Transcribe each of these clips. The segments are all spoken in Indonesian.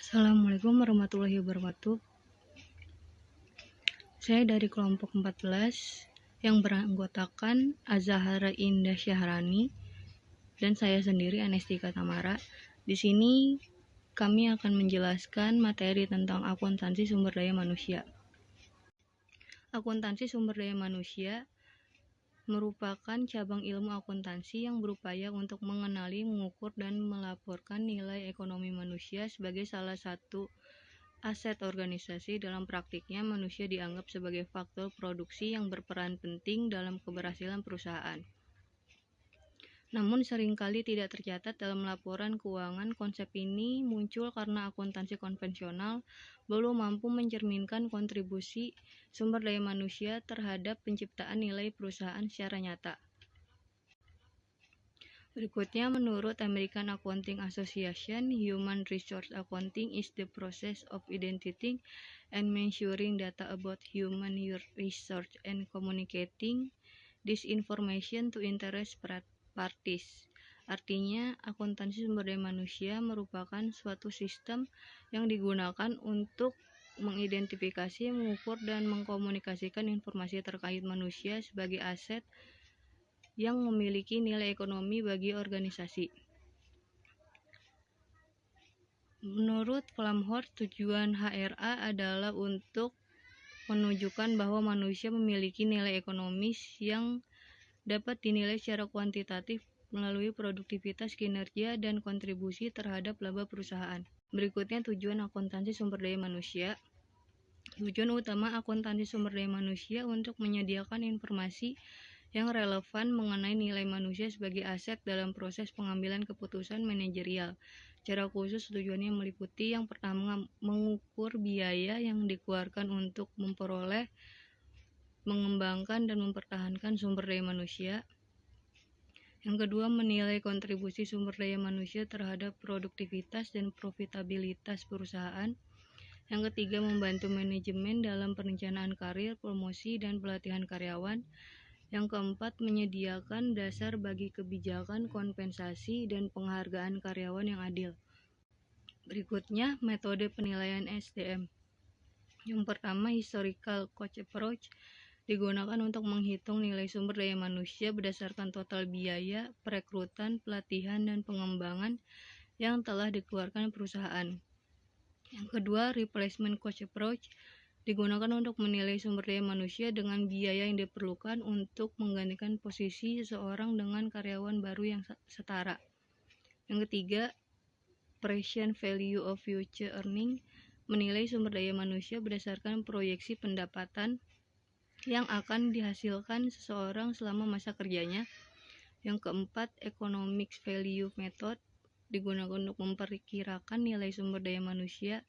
Assalamualaikum warahmatullahi wabarakatuh. Saya dari kelompok 14 yang beranggotakan Azahara Indah Syahrani dan saya sendiri Anestika Tamara. Di sini kami akan menjelaskan materi tentang akuntansi sumber daya manusia. Akuntansi sumber daya manusia merupakan cabang ilmu akuntansi yang berupaya untuk mengenali, mengukur, dan melaporkan nilai ekonomi manusia sebagai salah satu aset organisasi. Dalam praktiknya, manusia dianggap sebagai faktor produksi yang berperan penting dalam keberhasilan perusahaan. Namun seringkali tidak tercatat dalam laporan keuangan. Konsep ini muncul karena akuntansi konvensional belum mampu mencerminkan kontribusi sumber daya manusia terhadap penciptaan nilai perusahaan secara nyata. Berikutnya, menurut American Accounting Association, human resource accounting is the process of identifying and measuring data about human resource and communicating this information to interest parties. Artinya, akuntansi sumber daya manusia merupakan suatu sistem yang digunakan untuk mengidentifikasi, mengukur, dan mengkomunikasikan informasi terkait manusia sebagai aset yang memiliki nilai ekonomi bagi organisasi. Menurut Flamhorst, tujuan HRA adalah untuk menunjukkan bahwa manusia memiliki nilai ekonomis yang dapat dinilai secara kuantitatif melalui produktivitas, kinerja, dan kontribusi terhadap laba perusahaan. Berikutnya, tujuan akuntansi sumber daya manusia. Tujuan utama akuntansi sumber daya manusia untuk menyediakan informasi yang relevan mengenai nilai manusia sebagai aset dalam proses pengambilan keputusan manajerial. Secara khusus, tujuannya meliputi yang pertama, mengukur biaya yang dikeluarkan untuk memperoleh, mengembangkan, dan mempertahankan sumber daya manusia. Yang kedua, menilai kontribusi sumber daya manusia terhadap produktivitas dan profitabilitas perusahaan. Yang ketiga, membantu manajemen dalam perencanaan karir, promosi, dan pelatihan karyawan. Yang keempat, menyediakan dasar bagi kebijakan kompensasi dan penghargaan karyawan yang adil. Berikutnya, metode penilaian SDM. Yang pertama, historical cost approach digunakan untuk menghitung nilai sumber daya manusia berdasarkan total biaya, perekrutan, pelatihan, dan pengembangan yang telah dikeluarkan perusahaan. Yang kedua, replacement cost approach digunakan untuk menilai sumber daya manusia dengan biaya yang diperlukan untuk menggantikan posisi seseorang dengan karyawan baru yang setara. Yang ketiga, present value of future earning menilai sumber daya manusia berdasarkan proyeksi pendapatan yang akan dihasilkan seseorang selama masa kerjanya. Yang keempat, economic value method digunakan untuk memperkirakan nilai sumber daya manusia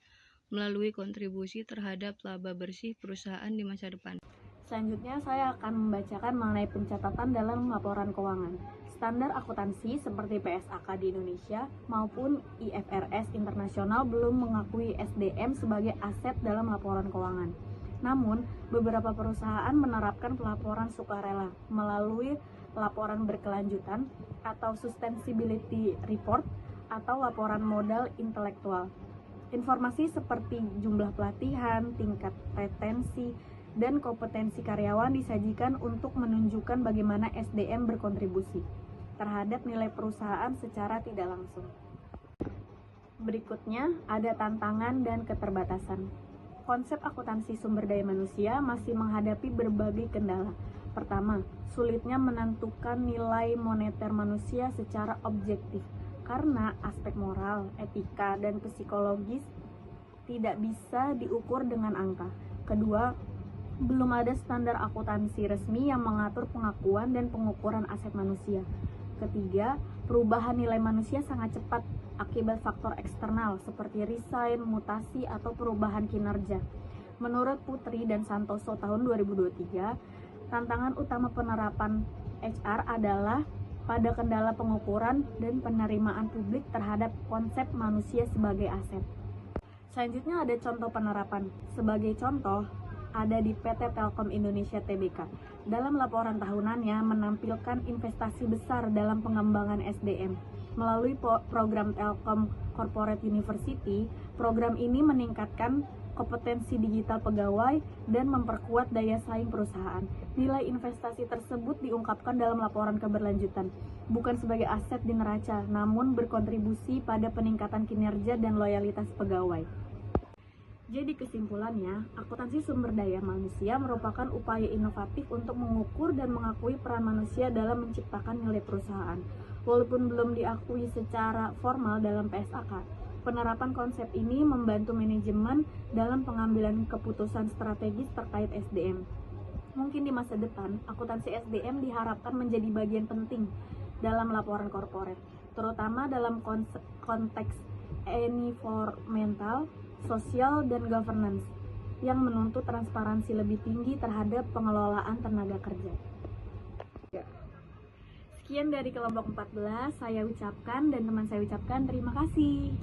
melalui kontribusi terhadap laba bersih perusahaan di masa depan. Selanjutnya, saya akan membacakan mengenai pencatatan dalam laporan keuangan. Standar akuntansi seperti PSAK di Indonesia maupun IFRS internasional belum mengakui SDM sebagai aset dalam laporan keuangan. Namun, beberapa perusahaan menerapkan pelaporan sukarela melalui laporan berkelanjutan atau sustainability report atau laporan modal intelektual. Informasi seperti jumlah pelatihan, tingkat retensi, dan kompetensi karyawan disajikan untuk menunjukkan bagaimana SDM berkontribusi terhadap nilai perusahaan secara tidak langsung. Berikutnya, ada tantangan dan keterbatasan. Konsep akuntansi sumber daya manusia masih menghadapi berbagai kendala. Pertama, sulitnya menentukan nilai moneter manusia secara objektif karena aspek moral, etika, dan psikologis tidak bisa diukur dengan angka. Kedua, belum ada standar akuntansi resmi yang mengatur pengakuan dan pengukuran aset manusia. Ketiga, perubahan nilai manusia sangat cepat akibat faktor eksternal seperti resign, mutasi, atau perubahan kinerja. Menurut Putri dan Santoso tahun 2023, tantangan utama penerapan HR adalah pada kendala pengukuran dan penerimaan publik terhadap konsep manusia sebagai aset. Selanjutnya ada contoh penerapan. Sebagai contoh, ada di PT Telkom Indonesia Tbk. Dalam laporan tahunannya menampilkan investasi besar dalam pengembangan SDM. Melalui program Telkom Corporate University, program ini meningkatkan kompetensi digital pegawai dan memperkuat daya saing perusahaan. Nilai investasi tersebut diungkapkan dalam laporan keberlanjutan, bukan sebagai aset di neraca, namun berkontribusi pada peningkatan kinerja dan loyalitas pegawai. Jadi kesimpulannya, akuntansi sumber daya manusia merupakan upaya inovatif untuk mengukur dan mengakui peran manusia dalam menciptakan nilai perusahaan. Walaupun belum diakui secara formal dalam PSAK, penerapan konsep ini membantu manajemen dalam pengambilan keputusan strategis terkait SDM. Mungkin di masa depan, akuntansi SDM diharapkan menjadi bagian penting dalam laporan korporat, terutama dalam konteks environmental, sosial, dan governance yang menuntut transparansi lebih tinggi terhadap pengelolaan tenaga kerja. Sekian dari kelompok 14, saya ucapkan dan teman saya ucapkan terima kasih.